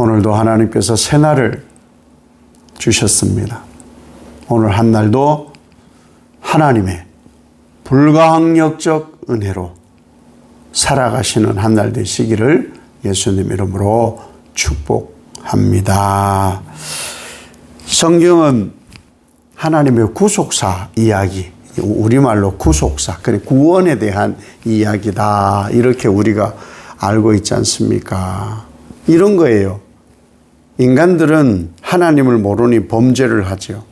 오늘도 하나님께서 새날을 주셨습니다. 오늘 한 날도 하나님의 불가항력적 은혜로 살아가시는 한 날 되시기를 예수님 이름으로 축복합니다. 성경은 하나님의 구속사 이야기, 우리말로 구속사, 그래 구원에 대한 이야기다, 이렇게 우리가 알고 있지 않습니까? 이런 거예요. 인간들은 하나님을 모르니 범죄를 하죠.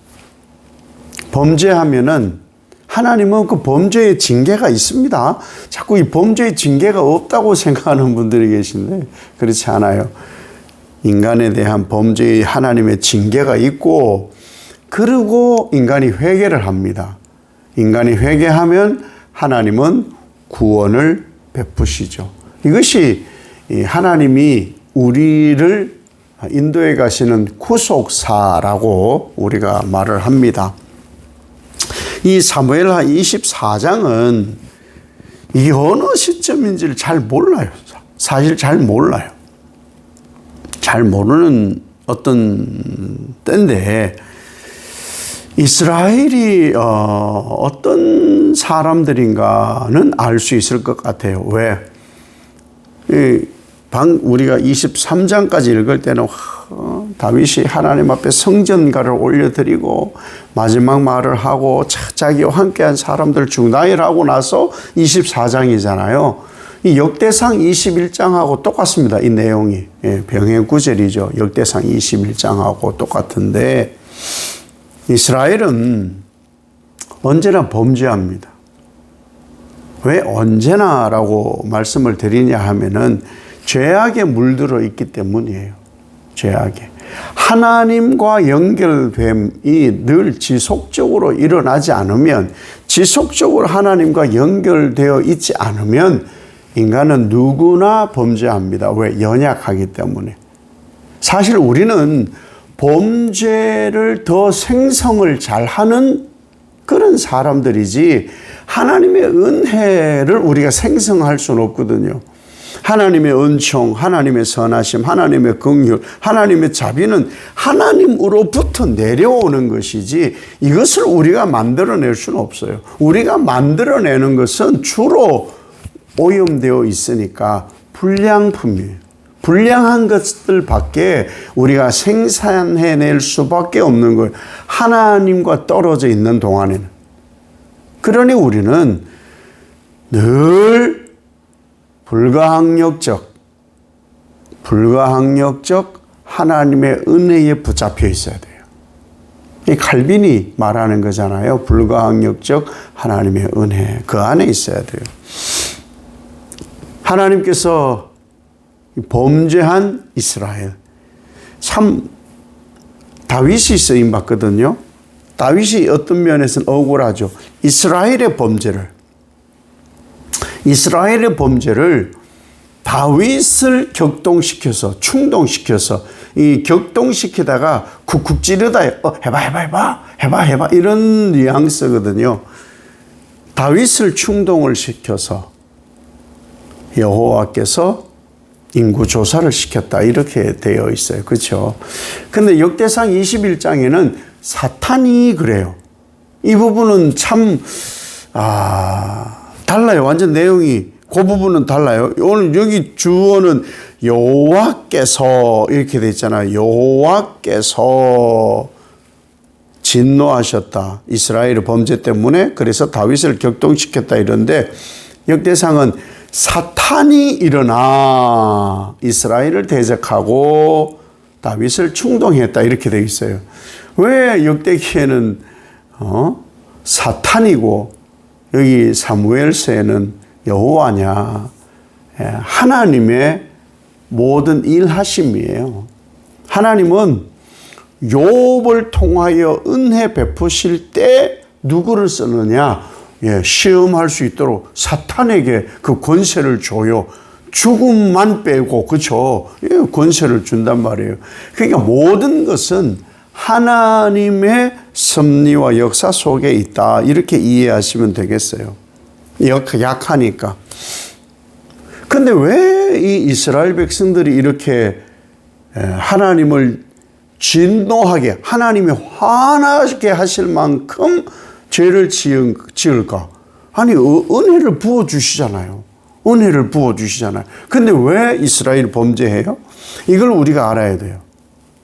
범죄하면은 하나님은 그 범죄의 징계가 있습니다. 자꾸 이 범죄의 징계가 없다고 생각하는 분들이 계신데 그렇지 않아요. 인간에 대한 범죄의 하나님의 징계가 있고, 그리고 인간이 회개를 합니다. 인간이 회개하면 하나님은 구원을 베푸시죠. 이것이 하나님이 우리를 인도에 가시는 구속사라고 우리가 말을 합니다. 이 사무엘하 24장은 이 어느 시점인지를 잘 몰라요. 사실 잘 몰라요. 잘 모르는 어떤 때인데, 이스라엘이 어떤 사람들인가는 알 수 있을 것 같아요. 왜? 우리가 23장까지 읽을 때는 다윗이 하나님 앞에 성전가를 올려드리고 마지막 말을 하고 자기와 함께한 사람들 중단일하고 나서 24장이잖아요. 이 역대상 21장하고 똑같습니다. 이 내용이 병행 구절이죠. 역대상 21장하고 똑같은데, 이스라엘은 언제나 범죄합니다. 왜 언제나라고 말씀을 드리냐 하면은 죄악에 물들어 있기 때문이에요. 죄악에. 하나님과 연결됨이 늘 지속적으로 일어나지 않으면, 지속적으로 하나님과 연결되어 있지 않으면 인간은 누구나 범죄합니다. 왜? 연약하기 때문에. 사실 우리는 범죄를 더 생성을 잘하는 그런 사람들이지 하나님의 은혜를 우리가 생성할 수는 없거든요. 하나님의 은총, 하나님의 선하심, 하나님의 긍휼, 하나님의 자비는 하나님으로부터 내려오는 것이지 이것을 우리가 만들어낼 수는 없어요. 우리가 만들어내는 것은 주로 오염되어 있으니까 불량품이에요. 불량한 것들밖에 우리가 생산해낼 수밖에 없는 거예요. 하나님과 떨어져 있는 동안에는. 그러니 우리는 늘 불가항력적 하나님의 은혜에 붙잡혀 있어야 돼요. 이 칼빈이 말하는 거잖아요. 불가항력적 하나님의 은혜, 그 안에 있어야 돼요. 하나님께서 범죄한 이스라엘, 참 다윗이 쓰임 받거든요. 다윗이 어떤 면에서는 억울하죠. 이스라엘의 범죄를 다윗을 격동시켜서, 충동시켜서, 이 격동시키다가 쿡쿡 찌르다 해봐 이런 뉘앙스거든요. 다윗을 충동을 시켜서 여호와께서 인구 조사를 시켰다, 이렇게 되어 있어요. 그렇죠? 근데 역대상 21장에는 사탄이 그래요. 이 부분은 참 달라요. 완전 내용이 그 부분은 달라요. 오늘 여기 주어는 여호와께서 이렇게 돼 있잖아요. 여호와께서 진노하셨다. 이스라엘의 범죄 때문에. 그래서 다윗을 격동시켰다 이런데, 역대상은 사탄이 일어나 이스라엘을 대적하고 다윗을 충동했다, 이렇게 되어 있어요. 왜 역대기에는 사탄이고 여기 사무엘서에는 여호와냐? 하나님의 모든 일하심이에요. 하나님은 욥을 통하여 은혜 베푸실 때 누구를 쓰느냐? 시험할 수 있도록 사탄에게 그 권세를 줘요. 죽음만 빼고, 그렇죠? 권세를 준단 말이에요. 그러니까 모든 것은 하나님의 섭리와 역사 속에 있다, 이렇게 이해하시면 되겠어요. 약하니까. 근데 왜 이 이스라엘 백성들이 이렇게 하나님을 진노하게, 하나님이 화나게 하실 만큼 죄를 지을까? 아니, 은혜를 부어주시잖아요. 은혜를 부어주시잖아요. 근데 왜 이스라엘이 범죄해요? 이걸 우리가 알아야 돼요.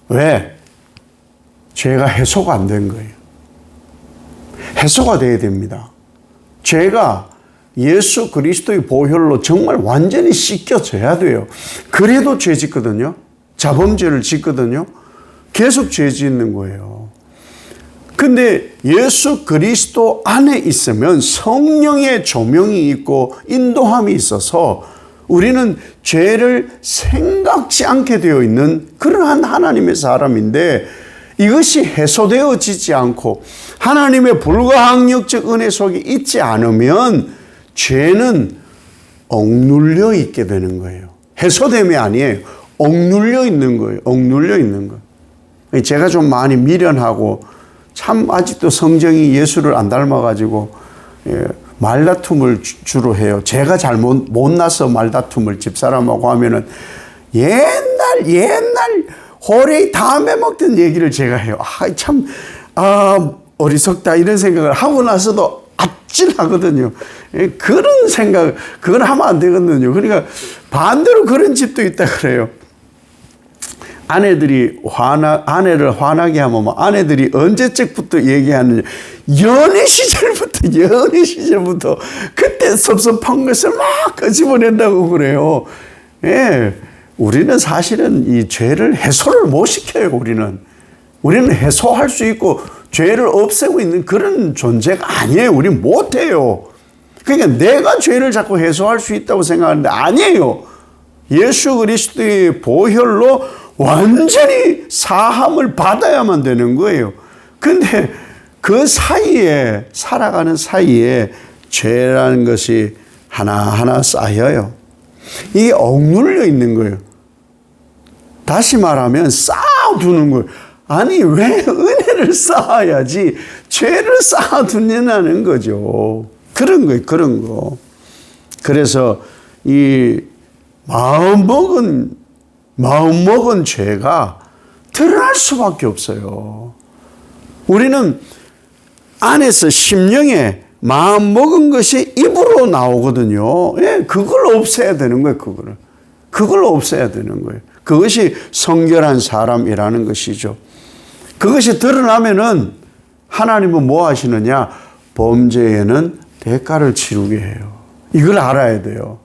왜? 죄가 해소가 안 된 거예요. 해소가 돼야 됩니다. 죄가 예수 그리스도의 보혈로 정말 완전히 씻겨져야 돼요. 그래도 죄 짓거든요. 자범죄를 짓거든요. 계속 죄 짓는 거예요. 근데 예수 그리스도 안에 있으면 성령의 조명이 있고 인도함이 있어서 우리는 죄를 생각지 않게 되어 있는 그러한 하나님의 사람인데, 이것이 해소되어지지 않고 하나님의 불가항력적 은혜 속에 있지 않으면 죄는 억눌려 있게 되는 거예요. 해소됨이 아니에요. 억눌려 있는 거예요. 억눌려 있는 거예요. 제가 좀 많이 미련하고 참 아직도 성정이 예수를 안 닮아가지고 말다툼을 주로 해요. 제가 잘못 못나서 말다툼을 집사람하고 하면은 옛날 호레이 다음에 먹던 얘기를 제가 해요. 어리석다 이런 생각을 하고 나서도 아찔하거든요. 그런 생각, 그건 하면 안 되거든요. 그러니까 반대로 그런 집도 있다 그래요. 아내를 화나게 하면 아내들이 언제쯤부터 얘기하느냐. 연애 시절부터 그때 섭섭한 것을 막 끄집어낸다고 그래요. 예. 우리는 사실은 이 죄를 해소를 못 시켜요, 우리는 해소할 수 있고 죄를 없애고 있는 그런 존재가 아니에요. 우리는 못해요. 그러니까 내가 죄를 자꾸 해소할 수 있다고 생각하는데 아니에요. 예수 그리스도의 보혈로 완전히 사함을 받아야만 되는 거예요. 근데 그 사이에, 살아가는 사이에 죄라는 것이 하나하나 쌓여요. 이게 억눌려 있는 거예요. 다시 말하면 쌓아두는 거예요. 아니, 왜 은혜를 쌓아야지 죄를 쌓아두냐는 거죠. 그런 거예요, 그런 거. 그래서 이 마음먹은 죄가 드러날 수밖에 없어요. 우리는 안에서 심령에 마음 먹은 것이 입으로 나오거든요. 예, 그걸 없애야 되는 거예요, 그걸 없애야 되는 거예요. 그것이 성결한 사람이라는 것이죠. 그것이 드러나면은 하나님은 뭐 하시느냐? 범죄에는 대가를 치르게 해요. 이걸 알아야 돼요.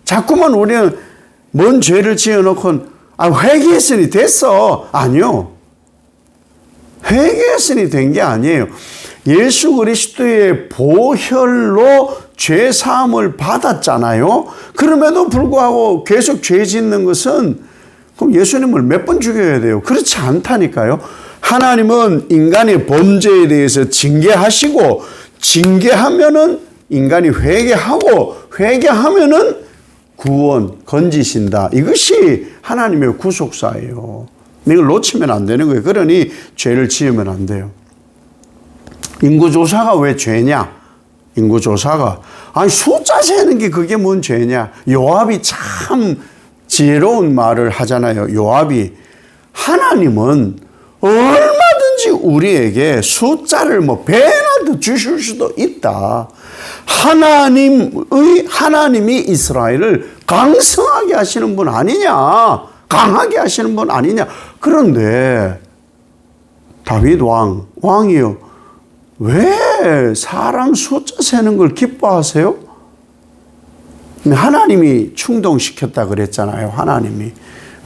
자꾸만 우리는 뭔 죄를 지어놓고 회개했으니 됐어. 아니요. 회개했으니 된 게 아니에요. 예수 그리스도의 보혈로 죄 사함을 받았잖아요. 그럼에도 불구하고 계속 죄 짓는 것은 그럼 예수님을 몇 번 죽여야 돼요? 그렇지 않다니까요. 하나님은 인간의 범죄에 대해서 징계하시고, 징계하면은 인간이 회개하면은 구원, 건지신다. 이것이 하나님의 구속사예요. 이걸 놓치면 안 되는 거예요. 그러니 죄를 지으면 안 돼요. 인구조사가 왜 죄냐? 인구조사가. 아니, 숫자 세는 게 그게 뭔 죄냐? 요압이 참 지혜로운 말을 하잖아요. 요압이. 하나님은 얼마든지 우리에게 숫자를 배나 더 주실 수도 있다. 하나님이 이스라엘을 강성하게 하시는 분 아니냐? 강하게 하시는 분 아니냐? 그런데 다윗 왕이요. 왜 사람 숫자 세는 걸 기뻐하세요? 하나님이 충동시켰다 그랬잖아요. 하나님이.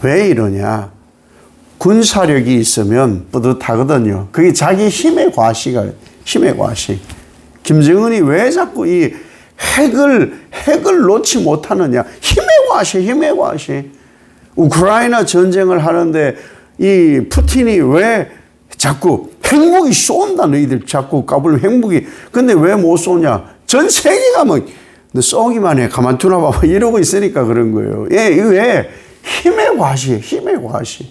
왜 이러냐? 군사력이 있으면 뿌듯하거든요. 그게 자기 힘의 과시가, 힘의 과시. 김정은이 왜 자꾸 이 핵을 놓지 못하느냐? 힘의 과시. 우크라이나 전쟁을 하는데 이 푸틴이 왜 자꾸 핵무기 쏜다, 너희들 자꾸 까불면 핵무기. 근데 왜 못 쏘냐? 전 세계가 너 쏘기만 해. 가만 두나 봐봐. 이러고 있으니까 그런 거예요. 예, 왜? 힘의 과시예요. 힘의 과시.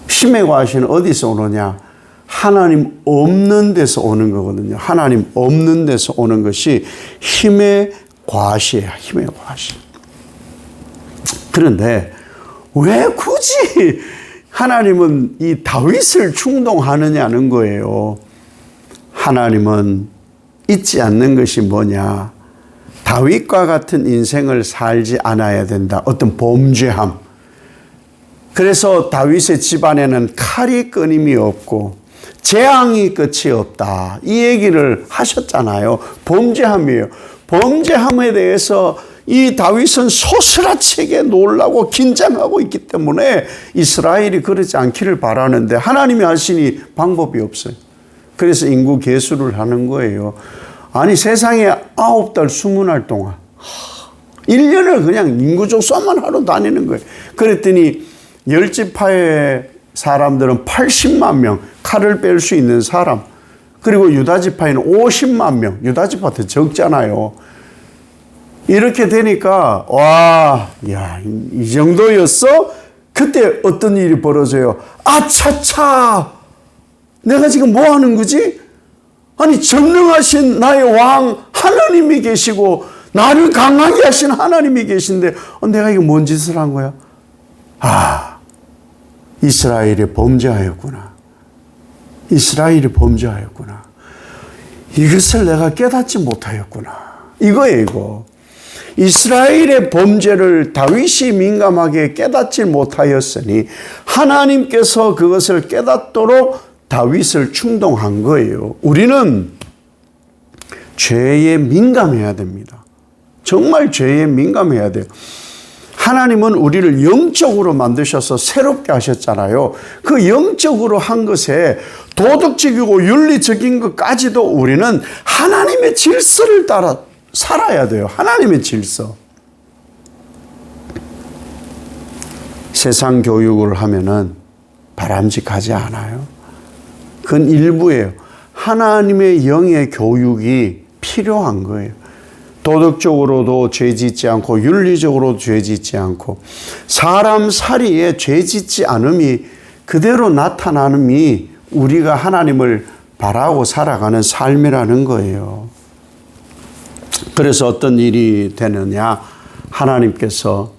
힘의 과시는 어디서 오느냐? 하나님 없는 데서 오는 거거든요. 하나님 없는 데서 오는 것이 힘의 과시예요. 힘의 과시. 그런데 왜 굳이 하나님은 이 다윗을 충동하느냐는 거예요. 하나님은 잊지 않는 것이 뭐냐? 다윗과 같은 인생을 살지 않아야 된다. 어떤 범죄함. 그래서 다윗의 집안에는 칼이 끊임이 없고 재앙이 끝이 없다. 이 얘기를 하셨잖아요. 범죄함이에요. 범죄함에 대해서 이 다윗은 소스라치게 놀라고 긴장하고 있기 때문에 이스라엘이 그러지 않기를 바라는데 하나님이 하시니 방법이 없어요. 그래서 인구 계수를 하는 거예요. 아니 세상에 9달 20날 동안 1년을 그냥 인구조사만 하러 다니는 거예요. 그랬더니 10지파의 사람들은 80만 명, 칼을 뺄 수 있는 사람. 그리고 유다지파에는 50만 명, 유다지파 더 적잖아요. 이렇게 되니까 와, 야, 이 정도였어? 그때 어떤 일이 벌어져요? 아차차! 내가 지금 뭐 하는 거지? 아니 전능하신 나의 왕 하나님이 계시고 나를 강하게 하신 하나님이 계신데 내가 이거 뭔 짓을 한 거야? 아, 이스라엘이 범죄하였구나. 이스라엘이 범죄하였구나. 이것을 내가 깨닫지 못하였구나. 이거예요, 이거. 이스라엘의 범죄를 다윗이 민감하게 깨닫지 못하였으니 하나님께서 그것을 깨닫도록 다윗을 충동한 거예요. 우리는 죄에 민감해야 됩니다. 정말 죄에 민감해야 돼요. 하나님은 우리를 영적으로 만드셔서 새롭게 하셨잖아요. 그 영적으로 한 것에 도덕적이고 윤리적인 것까지도 우리는 하나님의 질서를 따라 살아야 돼요. 하나님의 질서. 세상 교육을 하면은 바람직하지 않아요. 그건 일부예요. 하나님의 영의 교육이 필요한 거예요. 도덕적으로도 죄 짓지 않고 윤리적으로도 죄 짓지 않고 사람 사리에 죄 짓지 않음이 그대로 나타나음이 우리가 하나님을 바라고 살아가는 삶이라는 거예요. 그래서 어떤 일이 되느냐? 하나님께서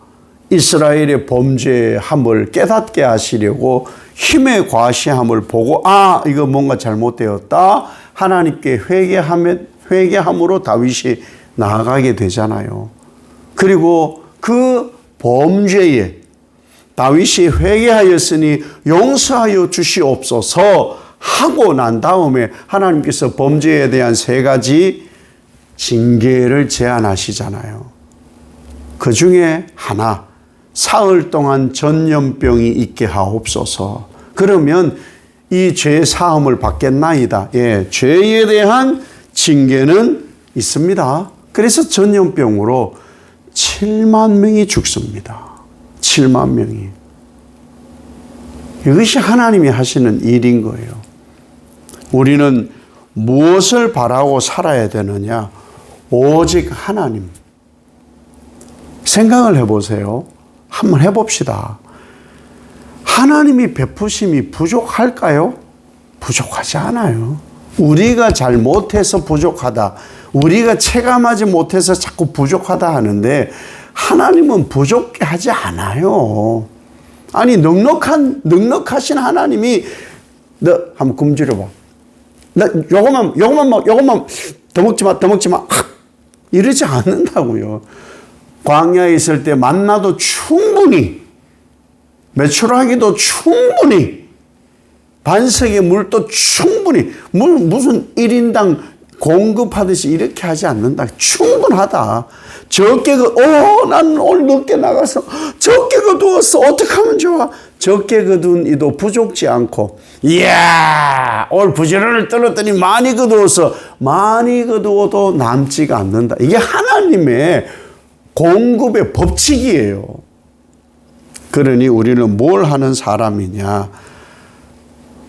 이스라엘의 범죄함을 깨닫게 하시려고 힘의 과시함을 보고 이거 뭔가 잘못되었다. 하나님께 회개함으로 다윗이 나아가게 되잖아요. 그리고 그 범죄에 다윗이 회개하였으니 용서하여 주시옵소서 하고 난 다음에 하나님께서 범죄에 대한 3가지 징계를 제안하시잖아요. 그 중에 하나, 사흘 동안 전염병이 있게 하옵소서. 그러면 이 죄 사함을 받겠나이다. 예, 죄에 대한 징계는 있습니다. 그래서 전염병으로 7만 명이 죽습니다. 7만 명이. 이것이 하나님이 하시는 일인 거예요. 우리는 무엇을 바라고 살아야 되느냐? 오직 하나님. 생각을 해보세요. 한번 해봅시다. 하나님이 베푸심이 부족할까요? 부족하지 않아요. 우리가 잘못해서 부족하다. 우리가 체감하지 못해서 자꾸 부족하다 하는데 하나님은 부족해 하지 않아요. 아니 넉넉하신 하나님이 너 한번 굶주려 봐. 나 요것만 더 먹지 마. 이러지 않는다고요. 광야에 있을 때 만나도 충분히, 메추라기도 충분히, 반석의 물도 충분히, 무슨 1인당 공급하듯이 이렇게 하지 않는다. 충분하다. 적게 난 오늘 늦게 나가서 적게 거두었어. 어떻게 하면 좋아? 적게 거둔 이도 부족지 않고, 이야, 오늘 부지런을 떨었더니 많이 거두었어. 많이 거두어도 남지가 않는다. 이게 하나님의 공급의 법칙이에요. 그러니 우리는 뭘 하는 사람이냐?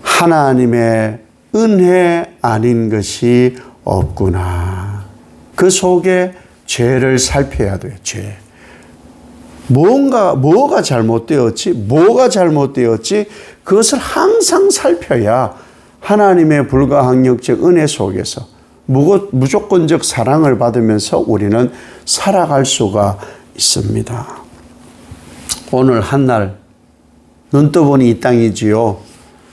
하나님의 은혜 아닌 것이 없구나. 그 속에 죄를 살펴야 돼요. 죄. 뭐가 잘못되었지? 그것을 항상 살펴야 하나님의 불가항력적 은혜 속에서 무조건적 사랑을 받으면서 우리는 살아갈 수가 있습니다. 오늘 한날 눈 떠보니 이 땅이지요.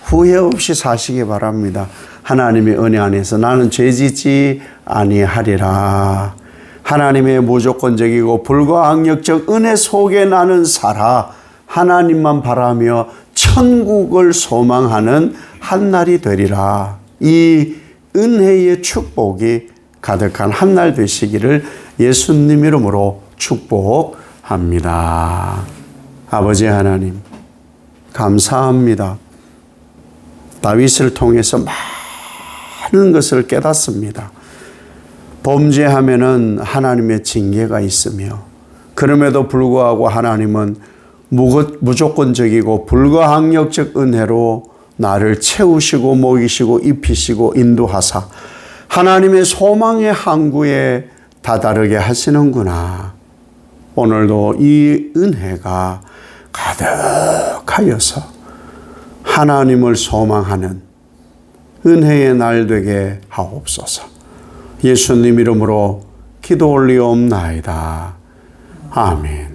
후회 없이 사시기 바랍니다. 하나님의 은혜 안에서 나는 죄짓지 아니하리라. 하나님의 무조건적이고 불가항력적 은혜 속에 나는 살아 하나님만 바라며 천국을 소망하는 한날이 되리라. 이 은혜의 축복이 가득한 한날 되시기를 예수님 이름으로 축복합니다. 아버지 하나님, 감사합니다. 다윗을 통해서 많은 것을 깨닫습니다. 범죄하면은 하나님의 징계가 있으며, 그럼에도 불구하고 하나님은 무조건적이고 불가항력적 은혜로 나를 채우시고 먹이시고 입히시고 인도하사 하나님의 소망의 항구에 다다르게 하시는구나. 오늘도 이 은혜가 가득하여서 하나님을 소망하는 은혜의 날 되게 하옵소서. 예수님 이름으로 기도 올리옵나이다. 아멘.